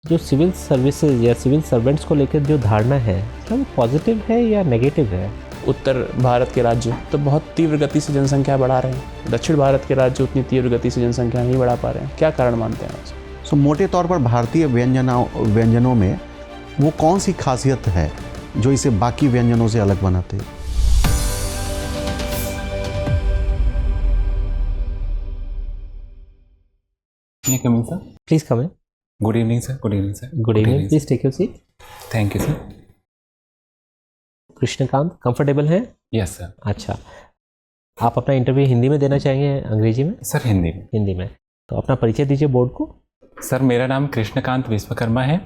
जो civil services या civil servants को लेकर जो धारणा है, क्या वो पॉजिटिव है या नेगेटिव है? उत्तर भारत के राज्य तो बहुत तीव्र गति से जनसंख्या बढ़ा रहे हैं, दक्षिण भारत के राज्य उतनी तीव्र गति से जनसंख्या नहीं बढ़ा पा रहे हैं। क्या कारण मानते हैं आप? मोटे तौर पर भारतीय व्यंजनों में वो कौन सी खासियत है जो इसे बाकी व्यंजनों से अलग बनाते हैं? Coming sir. Please come in. Good evening sir. Good evening sir. Good evening, please take your seat. Thank you sir. Krishnakant, comfortable हैं? Yes sir. अच्छा, आप अपना इंटरव्यू हिंदी में देना चाहेंगे अंग्रेजी में? सर हिंदी में। हिंदी में। तो अपना परिचय दीजिए बोर्ड को। सर मेरा नाम कृष्णकांत विश्वकर्मा है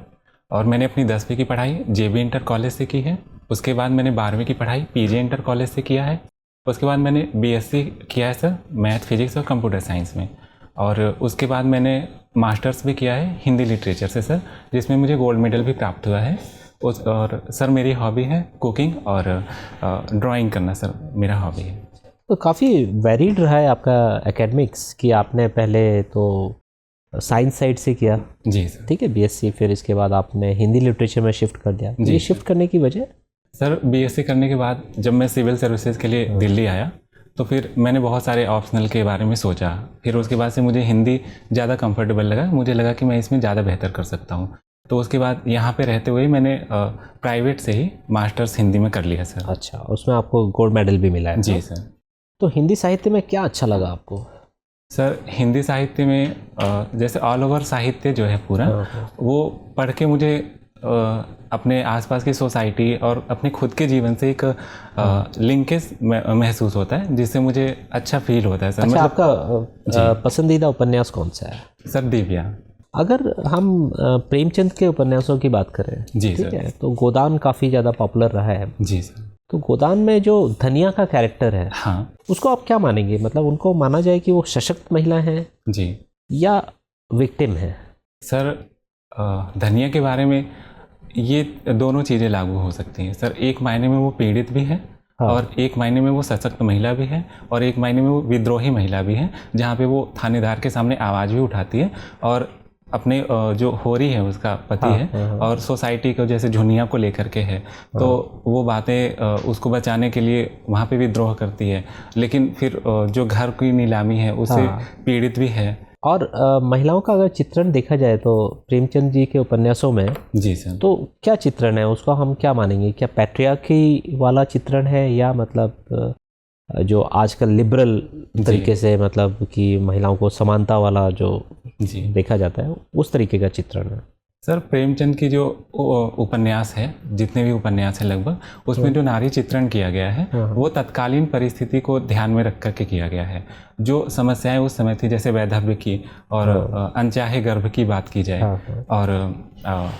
और मैंने अपनी 10वीं की पढ़ाई जेबी इंटर कॉलेज से की है। उसके बाद मैंने 12वीं की पढ़ाई पीजे इंटर कॉलेज से किया है। उसके बाद मैंने बीएससी किया है सर मैथ फिजिक्स और कंप्यूटर साइंस में। और उसके बाद मैंने मास्टर्स भी किया है हिंदी लिटरेचर से सर, जिसमें मुझे गोल्ड मेडल भी प्राप्त हुआ है। और सर मेरी हॉबी है कुकिंग और ड्राइंग करना सर मेरा हॉबी है। तो काफ़ी वेरीड रहा है आपका एकेडमिक्स, कि आपने पहले तो साइंस साइड से किया, जी सर, ठीक है, बीएससी, फिर इसके बाद आपने हिंदी लिटरेचर में शिफ्ट कर दिया। जी ये शिफ्ट करने की वजह? सर बीएससी करने के बाद जब मैं सिविल सर्विसेज के लिए दिल्ली आया तो फिर मैंने बहुत सारे ऑप्शनल के बारे में सोचा। फिर उसके बाद से मुझे हिंदी ज़्यादा कंफर्टेबल लगा, मुझे लगा कि मैं इसमें ज़्यादा बेहतर कर सकता हूँ। तो उसके बाद यहाँ पे रहते हुए मैंने प्राइवेट से ही मास्टर्स हिंदी में कर लिया सर। अच्छा, उसमें आपको गोल्ड मेडल भी मिला है? जी सर। तो हिंदी साहित्य में क्या अच्छा लगा आपको? सर हिंदी साहित्य में जैसे ऑल ओवर साहित्य जो है पूरा, वो पढ़ के मुझे अपने आसपास की सोसाइटी और अपने खुद के जीवन से एक लिंकेज महसूस होता है, जिससे मुझे अच्छा फील होता है सर। अच्छा, मतलब आपका पसंदीदा उपन्यास कौन सा है? सर दिव्या। अगर हम प्रेमचंद के उपन्यासों की बात करें, जी ठीक सर, है, तो गोदान काफ़ी ज़्यादा पॉपुलर रहा है। जी सर। तो गोदान में जो धनिया का कैरेक्टर है, हाँ उसको आप क्या मानेंगे? मतलब उनको माना जाए कि वो सशक्त महिला है जी, या विक्टिम है? सर धनिया के बारे में ये दोनों चीज़ें लागू हो सकती हैं सर। एक मायने में वो पीड़ित भी है, हाँ। और एक मायने में वो सशक्त महिला भी है, और एक मायने में वो विद्रोही महिला भी है, जहाँ पे वो थानेदार के सामने आवाज़ भी उठाती है और अपने जो होरी है उसका पति हाँ, है, हाँ। और सोसाइटी को जैसे झुनिया को लेकर के है, तो वो बातें उसको बचाने के लिए वहाँ पे विद्रोह करती है। लेकिन फिर जो घर की नीलामी है उससे हाँ। पीड़ित भी है। और महिलाओं का अगर चित्रण देखा जाए तो प्रेमचंद जी के उपन्यासों में, जी सर, तो क्या चित्रण है उसको हम क्या मानेंगे? क्या पैट्रियार्की वाला चित्रण है, या मतलब जो आजकल लिबरल तरीके से, मतलब कि महिलाओं को समानता वाला जो जी देखा जाता है, उस तरीके का चित्रण है? सर प्रेमचंद की जो उपन्यास है, जितने भी उपन्यास हैं लगभग, उसमें जो नारी चित्रण किया गया है वो तत्कालीन परिस्थिति को ध्यान में रख करके किया गया है। जो समस्याएं उस समय थी, जैसे वैधव्य की और अनचाहे गर्भ की बात की जाए, और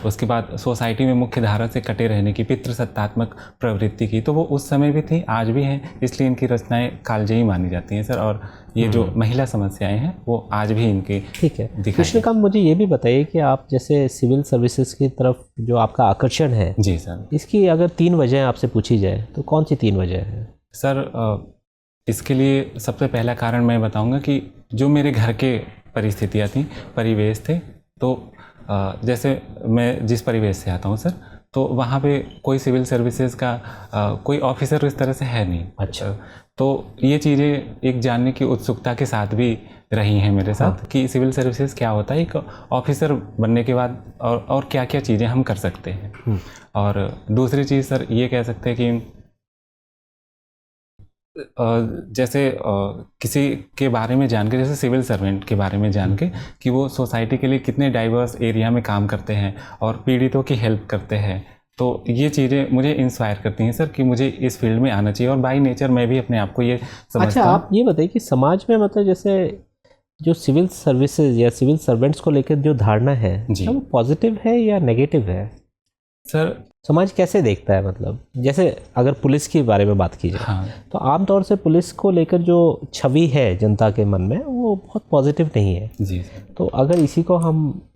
उसके बाद सोसाइटी में मुख्य धारा से कटे रहने की, पितृसत्तात्मक प्रवृत्ति की, तो वो उस समय भी थी, आज भी हैं, इसलिए इनकी रचनाएं कालजयी मानी जाती हैं सर। और ये जो महिला समस्याएं हैं वो आज भी इनके, ठीक है। कृष्णकांत, मुझे ये भी बताइए कि आप जैसे सिविल सर्विसेज की तरफ जो आपका आकर्षण है, जी सर, इसकी अगर 3 वजह आपसे पूछी जाए तो कौन सी 3 वजह है? सर इसके लिए सबसे पहला कारण मैं बताऊंगा कि जो मेरे घर के परिस्थितियाँ थी, परिवेश थे, तो जैसे मैं जिस परिवेश से आता हूँ सर, तो वहाँ पे कोई सिविल सर्विसेज का कोई ऑफिसर इस तरह से है नहीं। अच्छा। तो ये चीज़ें एक जानने की उत्सुकता के साथ भी रही हैं मेरे साथ, कि सिविल सर्विसेज क्या होता है, एक ऑफिसर बनने के बाद और क्या क्या चीज़ें हम कर सकते हैं। और दूसरी चीज़ सर ये कह सकते हैं कि जैसे किसी के बारे में जान के, जैसे सिविल सर्वेंट के बारे में जान के, कि वो सोसाइटी के लिए कितने डाइवर्स एरिया में काम करते हैं और पीड़ितों की हेल्प करते हैं, तो ये चीज़ें मुझे इंस्पायर करती हैं सर कि मुझे इस फील्ड में आना चाहिए। और बाय नेचर मैं भी अपने आप को ये समझता हूँ। अच्छा, आप ये बताइए कि समाज में, मतलब जैसे जो सिविल सर्विसेज या सिविल सर्वेंट्स को लेकर जो धारणा है, क्या वो पॉजिटिव है या नेगेटिव है? सर समाज कैसे देखता है? मतलब जैसे अगर पुलिस के बारे में बात की जाए, हाँ, तो आमतौर से पुलिस को लेकर जो छवि है जनता के मन में, वो बहुत पॉजिटिव नहीं है। जी सर। तो अगर इसी को हम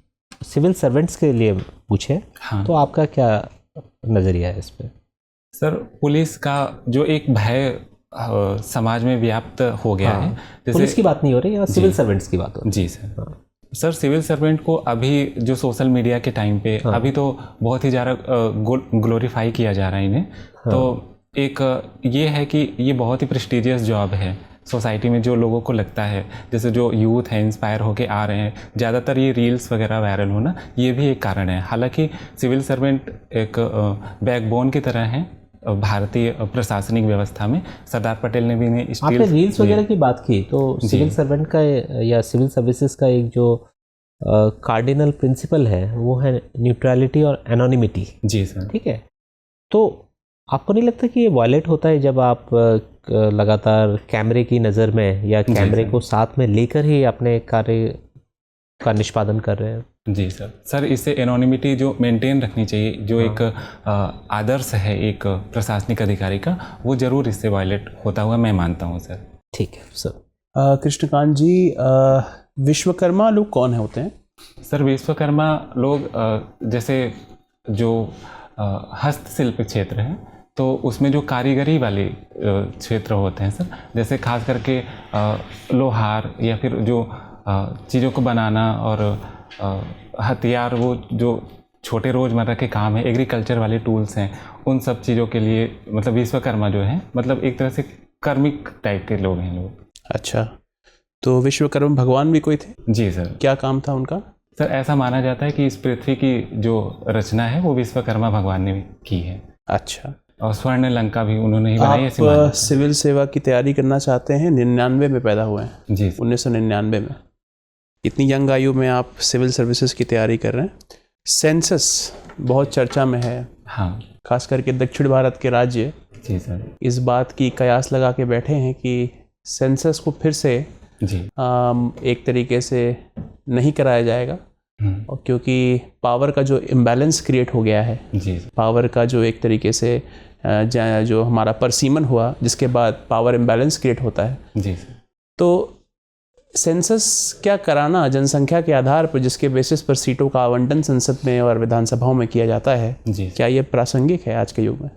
सिविल सर्वेंट्स के लिए पूछें, हाँ, तो आपका क्या नज़रिया है इस पर? सर पुलिस का जो एक भय समाज में व्याप्त हो गया है, जैसे पुलिस की बात नहीं हो रही, यहाँ सिविल सर्वेंट्स की बात हो रही है। जी सर। सर सिविल सर्वेंट को अभी जो सोशल मीडिया के टाइम पे अभी तो बहुत ही ज़्यादा ग्लोरीफाई किया जा रहा है इन्हें। तो एक ये है कि ये बहुत ही प्रेस्टिजियस जॉब है सोसाइटी में, जो लोगों को लगता है, जैसे जो यूथ है इंस्पायर होके आ रहे हैं, ज़्यादातर ये रील्स वगैरह वायरल होना ये भी एक कारण है। हालांकि सिविल सर्वेंट एक बैकबोन की तरह है भारतीय प्रशासनिक व्यवस्था में। सरदार पटेल ने भी इन्हें आपने रील्स वगैरह की बात की, तो सिविल सर्वेंट का या सिविल सर्विसेज का एक जो कार्डिनल प्रिंसिपल है वो है न्यूट्रलिटी और एनोनिमिटी। जी सर। ठीक है, तो आपको नहीं लगता कि ये वायलेट होता है जब आप लगातार कैमरे की नज़र में या कैमरे को साथ में लेकर ही अपने कार्य का निष्पादन कर रहे हैं? जी सर इससे एनोनिमिटी जो मेंटेन रखनी चाहिए, जो एक आदर्श है एक प्रशासनिक अधिकारी का, वो ज़रूर इससे वायलेट होता हुआ मैं मानता हूँ सर। ठीक है सर। कृष्णकांत जी, विश्वकर्मा लोग कौन होते हैं? सर विश्वकर्मा लोग जैसे जो हस्तशिल्प क्षेत्र है तो उसमें जो कारीगरी वाले क्षेत्र होते हैं सर, जैसे खास करके लोहार या फिर जो चीज़ों को बनाना और हथियार, वो जो छोटे रोज़मर्रा के काम है, एग्रीकल्चर वाले टूल्स हैं, उन सब चीज़ों के लिए मतलब विश्वकर्मा जो है मतलब एक तरह से कर्मिक टाइप के लोग हैं लोग। अच्छा, तो विश्वकर्मा भगवान भी कोई थे? जी सर। क्या काम था उनका? सर ऐसा माना जाता है कि इस पृथ्वी की जो रचना है वो विश्वकर्मा भगवान ने की है। अच्छा। और स्वर्ण लंका भी उन्होंने ही बनाई। ऐसी मान्यता आप सिविल सेवा की तैयारी करना चाहते हैं, 99 में पैदा हुए हैं? जी 1999 में। इतनी यंग आयु में आप सिविल सर्विसेज की तैयारी कर रहे हैं। सेंसस बहुत चर्चा में है। हाँ, खास करके दक्षिण भारत के राज्य जी सर इस बात की कयास लगा के बैठे हैं कि सेंसस को फिर से जी एक तरीके से नहीं कराया जाएगा, और क्योंकि पावर का जो इम्बैलेंस क्रिएट हो गया है, जी पावर का जो एक तरीके से जो हमारा परसीमन हुआ, जिसके बाद पावर इम्बैलेंस क्रिएट होता है। जी तो सेंसस क्या कराना जनसंख्या के आधार पर, जिसके बेसिस पर सीटों का आवंटन संसद में और विधानसभाओं में किया जाता है, जी क्या ये प्रासंगिक है आज के युग में,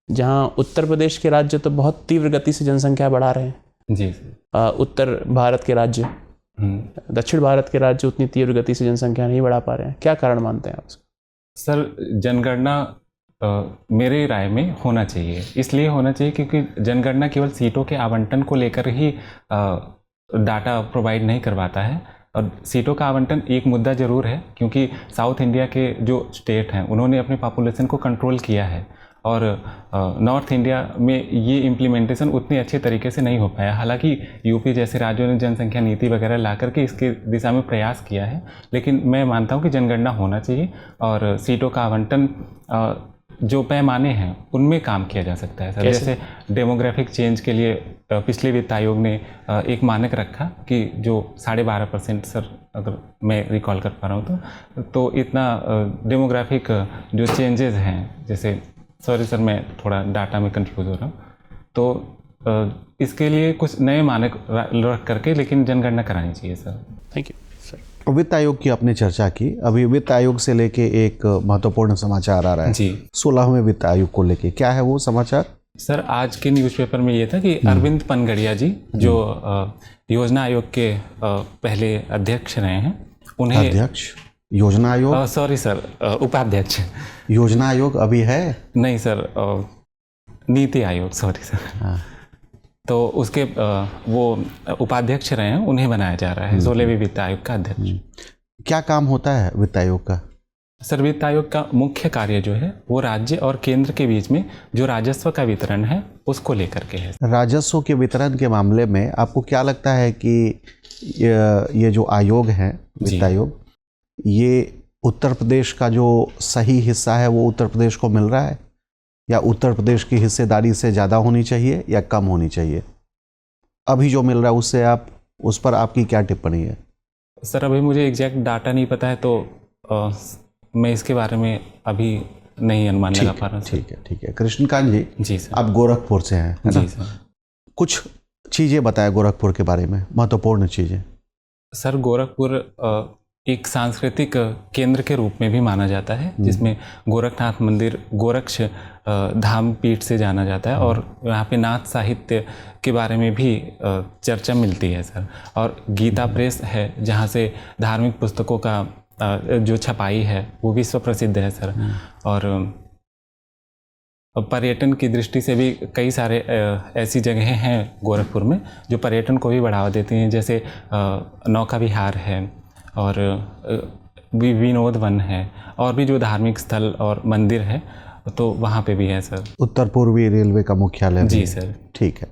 जहां उत्तर प्रदेश के राज्य तो बहुत तीव्र गति से जनसंख्या बढ़ा रहे हैं? जी उत्तर भारत के राज्य, दक्षिण भारत के राज्य उतनी तीव्र गति से जनसंख्या नहीं बढ़ा पा रहे हैं। क्या कारण मानते हैं आप? सर जनगणना मेरे राय में होना चाहिए। इसलिए होना चाहिए क्योंकि जनगणना केवल सीटों के आवंटन को लेकर ही डाटा प्रोवाइड नहीं करवाता है, और सीटों का आवंटन एक मुद्दा ज़रूर है, क्योंकि साउथ इंडिया के जो स्टेट हैं उन्होंने अपने पॉपुलेशन को कंट्रोल किया है, और नॉर्थ इंडिया में ये इम्प्लीमेंटेशन उतनी अच्छे तरीके से नहीं हो पाया। हालांकि यूपी जैसे राज्यों ने जनसंख्या नीति वगैरह ला करके इसके दिशा में प्रयास किया है, लेकिन मैं मानता हूँ कि जनगणना होना चाहिए और सीटों का आवंटन जो पैमाने हैं उनमें काम किया जा सकता है सर। जैसे डेमोग्राफिक चेंज के लिए पिछले वित्त आयोग ने एक मानक रखा कि जो 12.5% सर, अगर मैं रिकॉल कर पा रहा हूँ तो इतना डेमोग्राफिक जो चेंजेस हैं, जैसे सॉरी सर मैं थोड़ा डाटा में कंफ्यूज हो रहा हूँ, तो इसके लिए कुछ नए मानक रख करके लेकिन जनगणना करानी चाहिए सर। Thank you sir. वित्त आयोग की आपने चर्चा की, अभी वित्त आयोग से लेके एक महत्वपूर्ण समाचार आ रहा है जी, 16वें वित्त आयोग को लेके, क्या है वो समाचार? सर आज के न्यूज़पेपर में ये था कि अरविंद पनगड़िया जी जो योजना आयोग के पहले अध्यक्ष रहे हैं, उन्हें अध्यक्ष योजना आयोग, सॉरी सर उपाध्यक्ष। योजना आयोग अभी है? नहीं sir, NITI Aayog, sorry sir. हाँ। तो उसके वो उपाध्यक्ष रहे हैं, उन्हें बनाया जा रहा है 16वें वित्त आयोग का अध्यक्ष। क्या काम होता है वित्त आयोग का? सर वित्त आयोग का मुख्य कार्य जो है वो राज्य और केंद्र के बीच में जो राजस्व का वितरण है उसको लेकर के है। राजस्व के वितरण के मामले में आपको क्या लगता है कि ये जो आयोग है वित्त आयोग, ये उत्तर प्रदेश का जो सही हिस्सा है वो उत्तर प्रदेश को मिल रहा है, या उत्तर प्रदेश की हिस्सेदारी से ज़्यादा होनी चाहिए या कम होनी चाहिए? अभी जो मिल रहा है उससे आप, उस पर आपकी क्या टिप्पणी है? सर अभी मुझे एग्जैक्ट डाटा नहीं पता है, तो मैं इसके बारे में अभी नहीं अनुमान लगा पा रहा हूँ। ठीक है। कृष्णकांत जी, जी सर। आप गोरखपुर से हैं, है ना? जी सर। कुछ चीज़ें बताएं गोरखपुर के बारे में, महत्वपूर्ण चीज़ें। सर गोरखपुर एक सांस्कृतिक केंद्र के रूप में भी माना जाता है, जिसमें गोरखनाथ मंदिर गोरक्ष धाम पीठ से जाना जाता है, और यहाँ पे नाथ साहित्य के बारे में भी चर्चा मिलती है सर। और गीता प्रेस है, जहाँ से धार्मिक पुस्तकों का जो छपाई है वो विश्व प्रसिद्ध है सर। और पर्यटन की दृष्टि से भी कई सारे ऐसी जगहें हैं गोरखपुर में जो पर्यटन को भी बढ़ावा देती हैं, जैसे नौका विहार है और विनोद वन है, और भी जो धार्मिक स्थल और मंदिर है तो वहाँ पे भी है सर। उत्तर पूर्वी रेलवे का मुख्यालय भी जी है। सर। ठीक है।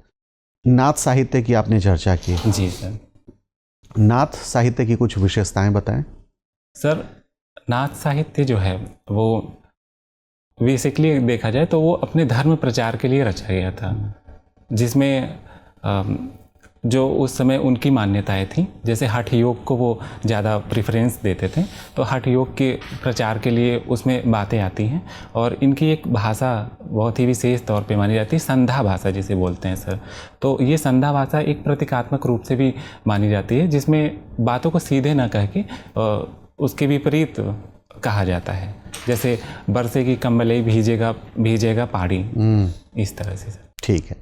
नाथ साहित्य की आपने चर्चा की। जी सर। नाथ साहित्य की कुछ विशेषताएं बताएं। सर, नाथ साहित्य जो है वो बेसिकली देखा जाए तो वो अपने धर्म प्रचार के लिए रचा गया था, जिसमें जो उस समय उनकी मान्यताएं थीं, जैसे हठ योग को वो ज़्यादा प्रेफरेंस देते थे, तो हठ योग के प्रचार के लिए उसमें बातें आती हैं। और इनकी एक भाषा बहुत ही विशेष तौर पे मानी जाती है, संधा भाषा जिसे बोलते हैं सर। तो ये संधा भाषा एक प्रतीकात्मक रूप से भी मानी जाती है, जिसमें बातों को सीधे ना कह के उसके विपरीत कहा जाता है, जैसे बरसे की कम्बलई भीजेगा भीजेगा पहाड़ी, इस तरह से सर। ठीक है।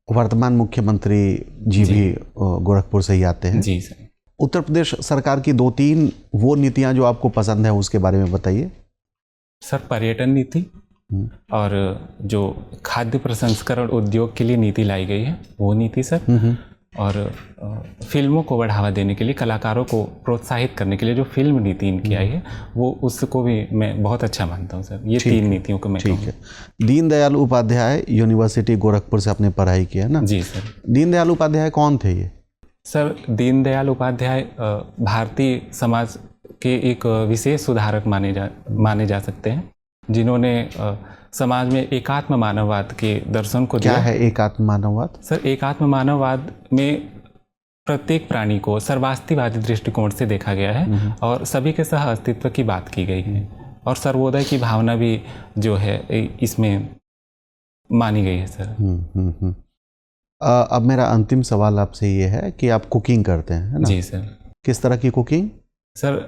वर्तमान मुख्यमंत्री जी भी गोरखपुर से ही आते हैं। जी सर। उत्तर प्रदेश सरकार की 2-3 वो नीतियां जो आपको पसंद है उसके बारे में बताइए। सर, पर्यटन नीति और जो खाद्य प्रसंस्करण उद्योग के लिए नीति लाई गई है वो नीति सर, और फिल्मों को बढ़ावा देने के लिए, कलाकारों को प्रोत्साहित करने के लिए जो फिल्म नीति इनकी आई है वो उसको भी मैं बहुत अच्छा मानता हूँ सर। ये 3 नीतियों को मैं ठीक है। दीनदयाल उपाध्याय यूनिवर्सिटी गोरखपुर से आपने पढ़ाई की है ना? जी सर। दीनदयाल उपाध्याय कौन थे ये? सर, दीनदयाल उपाध्याय भारतीय समाज के एक विशेष सुधारक माने जा सकते हैं, जिन्होंने समाज में एकात्म मानववाद के दर्शन को क्या दिया। है एकात्म मानववाद? सर, एकात्म मानववाद में प्रत्येक प्राणी को सर्वास्तिवादी दृष्टिकोण से देखा गया है और सभी के सह अस्तित्व की बात की गई है, और सर्वोदय की भावना भी जो है इसमें मानी गई है सर। अब मेरा अंतिम सवाल आपसे ये है कि आप कुकिंग करते हैं, है ना? जी सर। किस तरह की कुकिंग? सर,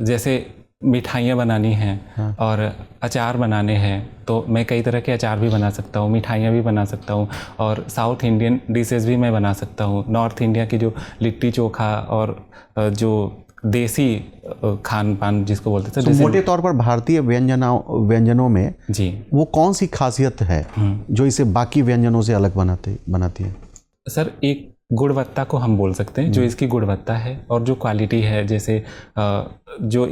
जैसे मिठाइयाँ बनानी हैं और अचार बनाने हैं तो मैं कई तरह के अचार भी बना सकता हूँ, मिठाइयाँ भी बना सकता हूँ, और साउथ इंडियन डिशेज़ भी मैं बना सकता हूँ। नॉर्थ इंडिया की जो लिट्टी चोखा और जो देसी खान पान जिसको बोलते थे, मोटे तौर पर भारतीय व्यंजनों में जी वो कौन सी खासियत है जो इसे बाकी व्यंजनों से अलग बनाती है? सर, एक गुणवत्ता को हम बोल सकते हैं, जो इसकी गुणवत्ता है और जो क्वालिटी है, जैसे जो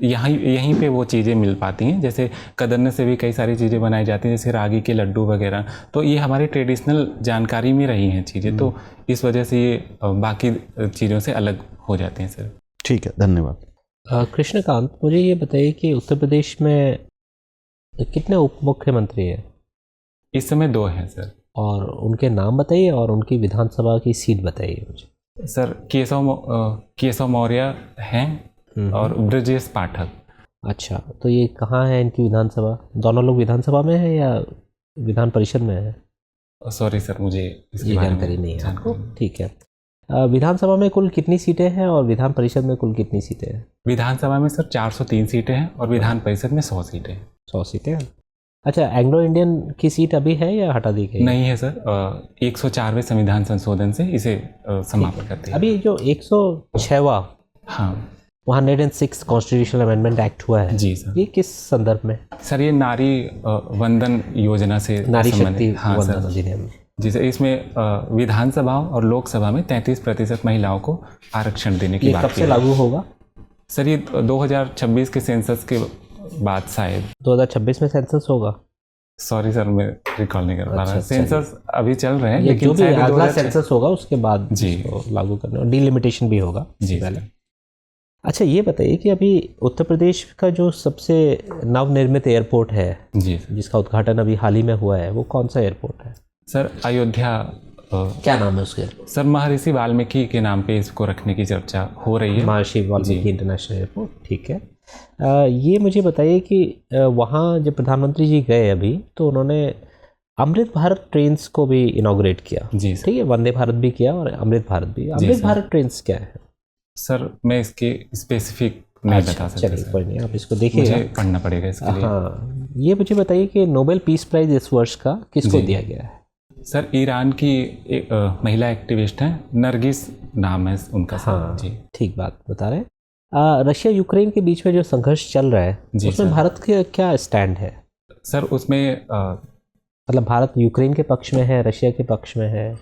यहीं पे वो चीज़ें मिल पाती हैं। जैसे कदरने से भी कई सारी चीज़ें बनाई जाती हैं, जैसे रागी के लड्डू वगैरह, तो ये हमारी ट्रेडिशनल जानकारी में रही हैं चीज़ें, तो इस वजह से ये बाकी चीज़ों से अलग हो जाती हैं सर। ठीक है, धन्यवाद। कृष्णकांत, मुझे ये बताइए कि उत्तर प्रदेश में कितने उप मुख्यमंत्री हैं? इस समय 2 हैं सर। और उनके नाम बताइए और उनकी विधानसभा की सीट बताइए मुझे। सर, केशव मौर्य हैं और ब्रजेश पाठक। अच्छा, तो ये कहाँ है इनकी विधानसभा? दोनों लोग विधानसभा में हैं या विधान परिषद में है? सॉरी सर, मुझे ये जानकारी नहीं है आपको। ठीक है। विधानसभा में कुल कितनी सीटें हैं और विधान परिषद में कुल कितनी सीटें हैं? विधानसभा में सर 403 सीटें हैं और विधान परिषद में 100 सीटें हैं। 100 सीटें हैं। अच्छा, एंग्लो इंडियन की सीट अभी है या हटा दी गई? नहीं है सर, 104वें संविधान संशोधन से इसे समाप्त करते हैं। अभी जो 106वां, हाँ, 106 कॉन्स्टिट्यूशनल अमेंडमेंट एक्ट हुआ है जी सर, ये किस संदर्भ में? सर ये नारी वंदन योजना से नारी शक्ति संबंधित। हाँ वंदन सर, अधिनियम। जिसे इसमें विधानसभा और लोकसभा में 33% महिलाओं को आरक्षण देने की ये बात कब से लागू होगा? सर ये 2026 के सेंसस के बाद शायद। 2026 में सेंसस होगा? सॉरी सर, मैं रिकॉल नहीं कर पा रहा। अच्छा, सेंसस अभी चल रहे हैं, ये लेकिन जो भी शायद अगला सेंसस होगा उसके बाद जी इसको लागू करना, और डिलिमिटेशन भी होगा जी पहले। अच्छा, ये बताइए कि अभी उत्तर प्रदेश का जो सबसे नवनिर्मित एयरपोर्ट है जी जिसका उद्घाटन अभी हाल ही में हुआ है, वो कौन सा एयरपोर्ट है? सर, अयोध्या। क्या नाम है उसके? सर, महर्षि वाल्मीकि के नाम पे इसको रखने की चर्चा हो रही है। महर्षि वाल्मीकि इंटरनेशनल एयरपोर्ट। ठीक है। ये मुझे बताइए कि वहाँ जब प्रधानमंत्री जी गए अभी, तो उन्होंने अमृत भारत ट्रेन्स को भी इनॉग्रेट किया। जी ठीक है, वंदे भारत भी किया और अमृत भारत भी। अमृत भारत ट्रेन्स क्या है? सर मैं इसके स्पेसिफिक नहीं बता सकता चलिए सर। कोई नहीं, आप इसको देखिएगा। मुझे पढ़ना पड़ेगा इसके लिए। हाँ, ये मुझे बताइए कि नोबेल पीस प्राइज इस वर्ष का किसको जी। दिया गया है? सर ईरान की एक महिला एक्टिविस्ट हैं, नरगिस नाम है उनका सर। हाँ जी ठीक बात बता रहे हैं। रशिया यूक्रेन के बीच में जो संघर्ष चल रहा है जी उसमें सर। भारत के क्या स्टैंड है? सर उसमें मतलब भारत यूक्रेन के पक्ष में है, रशिया के पक्ष में है?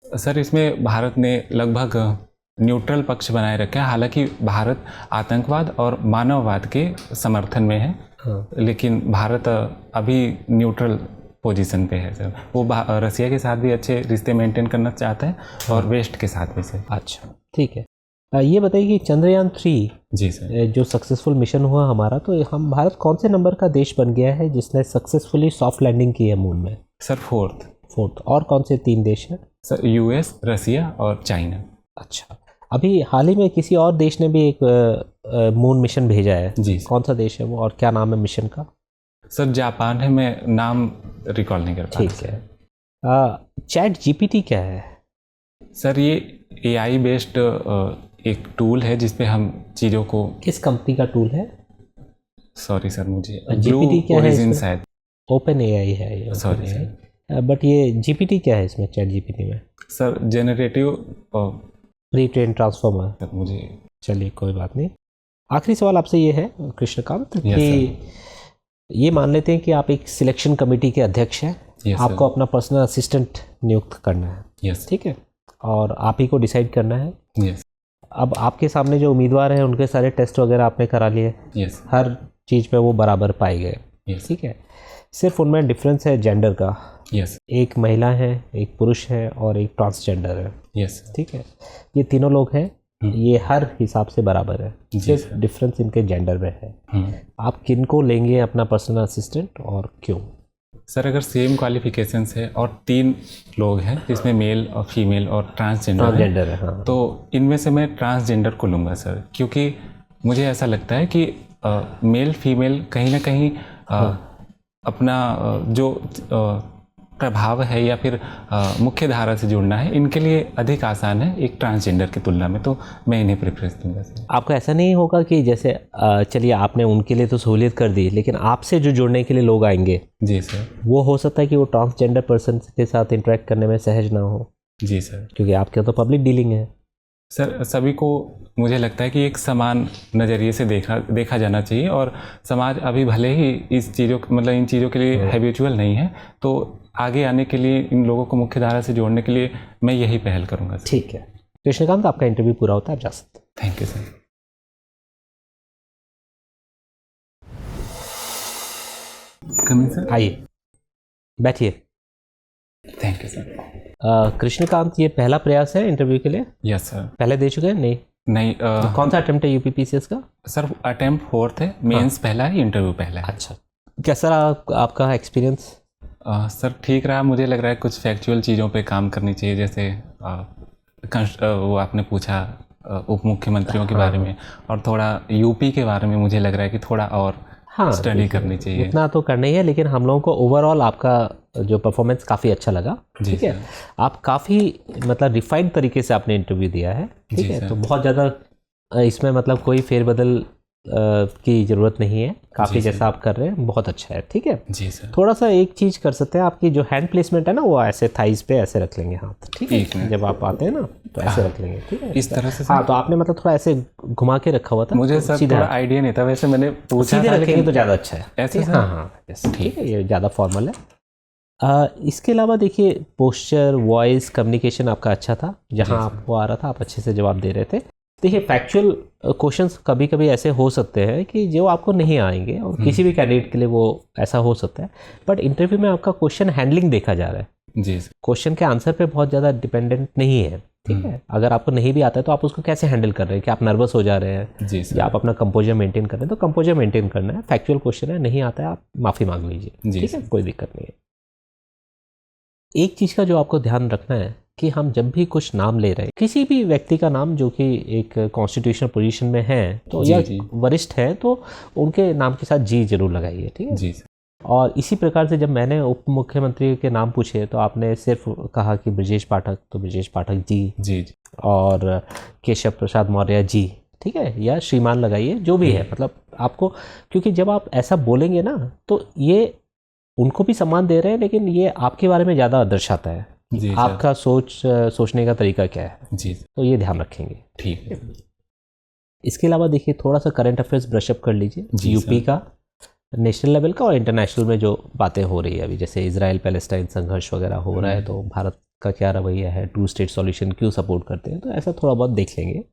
सर इसमें भारत ने लगभग न्यूट्रल पक्ष बनाए रखा है। हालांकि भारत आतंकवाद और मानववाद के समर्थन में है, हाँ। लेकिन भारत अभी न्यूट्रल पोजीशन पे है सर। वो रसिया के साथ भी अच्छे रिश्ते मेंटेन करना चाहता है और वेस्ट के साथ भी सर। अच्छा ठीक है। ये बताइए कि चंद्रयान 3 जी सर। जो सक्सेसफुल मिशन हुआ हमारा, तो हम भारत कौन से नंबर का देश बन गया है जिसने सक्सेसफुली सॉफ्ट लैंडिंग की है मून में? Sir fourth. और कौन से 3 देश हैं? सर यूएस, रसिया और चाइना। अच्छा, अभी हाल ही में किसी और देश ने भी एक मून मिशन भेजा है। जी सर। कौन सा देश है वो और क्या नाम है मिशन का? सर जापान है, मैं नाम रिकॉल नहीं कर पा ठीक है। चैट जीपीटी क्या है? सर ये एआई बेस्ड एक टूल है जिसपे हम चीज़ों को। किस कंपनी का टूल है? सॉरी सर मुझे जीपीटी क्या है ओरिजिन इसमें? शायद। ओपन एआई है ये। Sorry sir. बट ये जीपीटी क्या है इसमें, चैट जीपीटी में? Sir generative pre train transformer. Sir मुझे। चलिए कोई बात नहीं। आखिरी सवाल आपसे ये है कृष्णकांत Yes, कि ये मान लेते हैं कि आप एक सिलेक्शन कमेटी के अध्यक्ष हैं। Yes, sir. आपको अपना पर्सनल असिस्टेंट नियुक्त करना है, यस ठीक है, और आप ही को डिसाइड करना है। यस अब आपके सामने जो उम्मीदवार हैं उनके सारे टेस्ट वगैरह आपने करा लिए, यस हर चीज़ में वो बराबर पाए गए, यस ठीक है। सिर्फ उनमें डिफरेंस है जेंडर का। यस एक महिला है, एक पुरुष है और एक ट्रांसजेंडर है, यस ठीक है। ये तीनों लोग हैं, ये हर हिसाब से बराबर है, जी सिर्फ सर। डिफरेंस इनके जेंडर में है। आप किन को लेंगे अपना पर्सनल असिस्टेंट और क्यों? सर अगर सेम क्वालिफिकेशंस है और 3 लोग हैं जिसमें मेल और फीमेल और ट्रांसजेंडर है, हाँ। तो इनमें से मैं ट्रांसजेंडर को लूँगा सर, क्योंकि मुझे ऐसा लगता है कि मेल फीमेल कहीं ना कहीं अपना जो प्रभाव है या फिर मुख्य धारा से जुड़ना है, इनके लिए अधिक आसान है एक ट्रांसजेंडर की तुलना में, तो मैं इन्हें प्रेफरेंस दूंगा सर। आपको ऐसा नहीं होगा कि जैसे चलिए आपने उनके लिए तो सहूलियत कर दी, लेकिन आपसे जो जुड़ने के लिए लोग आएंगे, जी सर। वो हो सकता है कि वो ट्रांसजेंडर पर्सन के साथ इंटरेक्ट करने में सहज ना हो, जी सर। क्योंकि आपके तो पब्लिक डीलिंग है। सर सभी को मुझे लगता है कि एक समान नज़रिए से देखा जाना चाहिए, और समाज अभी भले ही इस चीज़ों मतलब इन चीज़ों के लिए हैबिचुअल नहीं है, तो आगे आने के लिए इन लोगों को मुख्य धारा से जोड़ने के लिए मैं यही पहल करूँगा सर। ठीक है कृष्णकांत, आपका इंटरव्यू पूरा होता है, आप जा सकते हैं। Thank you sir. Coming sir. आइए बैठिए। Thank you sir. कृष्णकांत, ये पहला प्रयास है इंटरव्यू के लिए? Yes sir. पहले दे चुके हैं? नहीं। नहीं कौन सा अटेम्प्ट है यूपीपीसीएस का? सर अटेम्प्ट 4th है, मेंस पहला है, इंटरव्यू पहला है। अच्छा, कैसा रहा आपका एक्सपीरियंस? सर ठीक रहा। मुझे लग रहा है कुछ फैक्चुअल चीज़ों पे काम करनी चाहिए, जैसे वो आपने पूछा उप मुख्यमंत्रियों के बारे में, और थोड़ा यूपी के बारे में मुझे लग रहा है कि थोड़ा और स्टडी करनी चाहिए। उतना तो करना ही है, लेकिन हम लोगों को ओवरऑल आपका जो परफॉर्मेंस काफ़ी अच्छा लगा, ठीक है। आप काफ़ी मतलब रिफाइंड तरीके से आपने इंटरव्यू दिया है, ठीक है, तो बहुत ज़्यादा इसमें मतलब कोई फेरबदल की ज़रूरत नहीं है। काफ़ी जैसा आप कर रहे हैं बहुत अच्छा है, ठीक है जी सर। थोड़ा सा एक चीज़ कर सकते हैं, आपकी जो हैंड प्लेसमेंट है ना, वो ऐसे थाइस पे ऐसे रख लेंगे हाथ, ठीक है, जब आप आते हैं ना तो ऐसे रख लेंगे, ठीक है, इस तरह से। हाँ, तो आपने मतलब थोड़ा ऐसे घुमा के रखा हुआ था, मुझे तो सर थोड़ा आइडिया नहीं था, वैसे मैंने पूछा सीधे रखेंगे तो ज़्यादा अच्छा है ऐसे। हाँ हाँ ठीक है, ये ज़्यादा फॉर्मल है। इसके अलावा देखिए पोस्चर, वॉइस, कम्युनिकेशन आपका अच्छा था, जहाँ आपको आ रहा था आप अच्छे से जवाब दे रहे थे। देखिए फैक्चुअल क्वेश्चंस कभी कभी ऐसे हो सकते हैं कि जो आपको नहीं आएंगे, और किसी भी कैंडिडेट के लिए वो ऐसा हो सकता है, बट इंटरव्यू में आपका क्वेश्चन हैंडलिंग देखा जा रहा है जी। क्वेश्चन के आंसर पे बहुत ज़्यादा डिपेंडेंट नहीं है, ठीक है। अगर आपको नहीं भी आता है तो आप उसको कैसे हैंडल कर रहे हैं, कि आप नर्वस हो जा रहे हैं जी या आप अपना कंपोजर मेंटेन कर रहे हैं, तो कंपोजर मेंटेन करना है। फैक्चुअल क्वेश्चन है, नहीं आता है आप माफ़ी मांग लीजिए, ठीक है, कोई दिक्कत नहीं है। एक चीज़ का जो आपको ध्यान रखना है कि हम जब भी कुछ नाम ले रहे हैं, किसी भी व्यक्ति का नाम जो कि एक कॉन्स्टिट्यूशनल पोजीशन में है तो या वरिष्ठ है, तो उनके नाम के साथ जी जरूर लगाइए, ठीक है जी। और इसी प्रकार से जब मैंने उप मुख्यमंत्री के नाम पूछे तो आपने सिर्फ कहा कि ब्रजेश पाठक, तो ब्रजेश पाठक जी जी और केशव प्रसाद मौर्य जी, ठीक है, या श्रीमान लगाइए, जो भी है, मतलब आपको, क्योंकि जब आप ऐसा बोलेंगे ना तो ये उनको भी सम्मान दे रहे हैं, लेकिन ये आपके बारे में ज़्यादा दर्शाता है जी सर। आपका सोचने का तरीका क्या है, जी तो ये ध्यान रखेंगे। ठीक है। इसके अलावा देखिए थोड़ा सा करंट अफेयर्स ब्रशअप कर लीजिए, जी यूपी सर। का, नेशनल लेवल का और इंटरनेशनल में जो बातें हो रही है अभी, जैसे इजराइल पैलेस्टाइन संघर्ष वगैरह हो रहा है, तो भारत का क्या रवैया है, 2 स्टेट सॉल्यूशन क्यों सपोर्ट करते हैं, तो ऐसा थोड़ा बहुत देख लेंगे।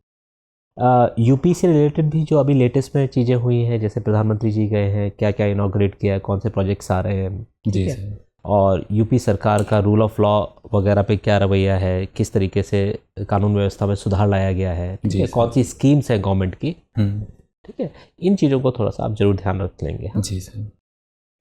यूपी से रिलेटेड भी जो अभी लेटेस्ट में चीज़ें हुई हैं, जैसे प्रधानमंत्री जी गए हैं, क्या क्या इनॉग्रेट किया है, कौन से प्रोजेक्ट्स आ रहे हैं, जी ठीक है? सर। और यूपी सरकार का रूल ऑफ लॉ वगैरह पे क्या रवैया है, किस तरीके से कानून व्यवस्था में सुधार लाया गया है, ठीक जी है, सर। कौन सी स्कीम्स हैं गवर्नमेंट की, हम्म, ठीक है, इन चीज़ों को थोड़ा सा आप जरूर ध्यान रख लेंगे। जी सर।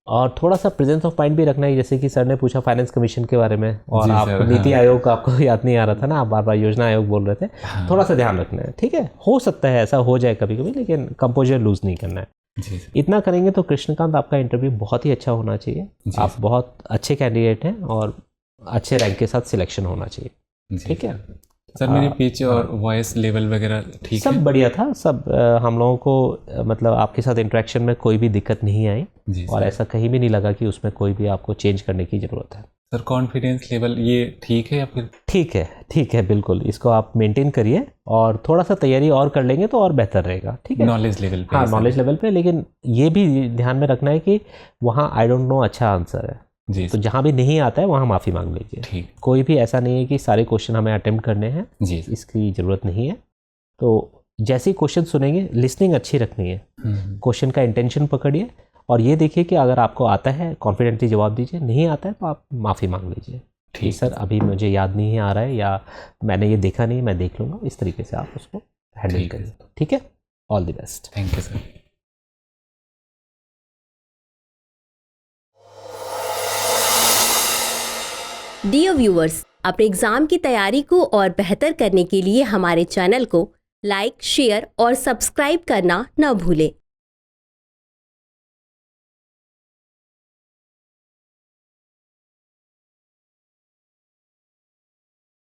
और थोड़ा सा प्रेजेंस ऑफ माइंड भी रखना है, जैसे कि सर ने पूछा फाइनेंस कमीशन के बारे में, और जी आप सर, नीति हाँ। आयोग का आपको याद नहीं आ रहा था ना, आप बार बार योजना आयोग बोल रहे थे, हाँ। थोड़ा सा ध्यान रखना है, ठीक है, हो सकता है ऐसा हो जाए कभी कभी, लेकिन कंपोजर लूज नहीं करना है। जी सर। इतना करेंगे तो कृष्णकांत आपका इंटरव्यू बहुत ही अच्छा होना चाहिए, जी आप सर। बहुत अच्छे कैंडिडेट हैं और अच्छे रैंक के साथ सिलेक्शन होना चाहिए, जी ठीक है। सर, मेरी पिच और वॉइस लेवल वगैरह ठीक सब है? बढ़िया था, सब हम लोगों को मतलब आपके साथ इंटरेक्शन में कोई भी दिक्कत नहीं आई, जी और सर। ऐसा कहीं भी नहीं लगा कि उसमें कोई भी आपको चेंज करने की ज़रूरत है। सर, कॉन्फिडेंस लेवल ये ठीक है या फिर? ठीक है, बिल्कुल, इसको आप मेंटेन करिए, और थोड़ा सा तैयारी और कर लेंगे तो और बेहतर रहेगा, ठीक है। नॉलेज लेवल पे? हाँ, सर? नॉलेज लेवल पे, लेकिन ये भी ध्यान में रखना है कि वहाँ आई डोंट नो अच्छा आंसर है, जी तो सर। जहाँ भी नहीं आता है वहाँ माफ़ी मांग लीजिए। ठीक। कोई भी ऐसा नहीं है कि सारे क्वेश्चन हमें अटेम्प्ट करने हैं, जी सर। इसकी ज़रूरत नहीं है। तो जैसे ही क्वेश्चन सुनेंगे, लिसनिंग अच्छी रखनी है, क्वेश्चन का इंटेंशन पकड़िए, और ये देखिए कि अगर आपको आता है कॉन्फिडेंटली जवाब दीजिए, नहीं आता है तो आप माफ़ी मांग लीजिए, ठीक सर, अभी मुझे याद नहीं आ रहा है, या मैंने ये देखा नहीं, मैं देख लूँगा, इस तरीके से आप उसको हैंडल ठीक है। करिए, ठीक है। All the best. Thank you sir. Dear viewers, अपने एग्जाम की तैयारी को और बेहतर करने के लिए हमारे चैनल को लाइक, शेयर और सब्सक्राइब करना न भूलें।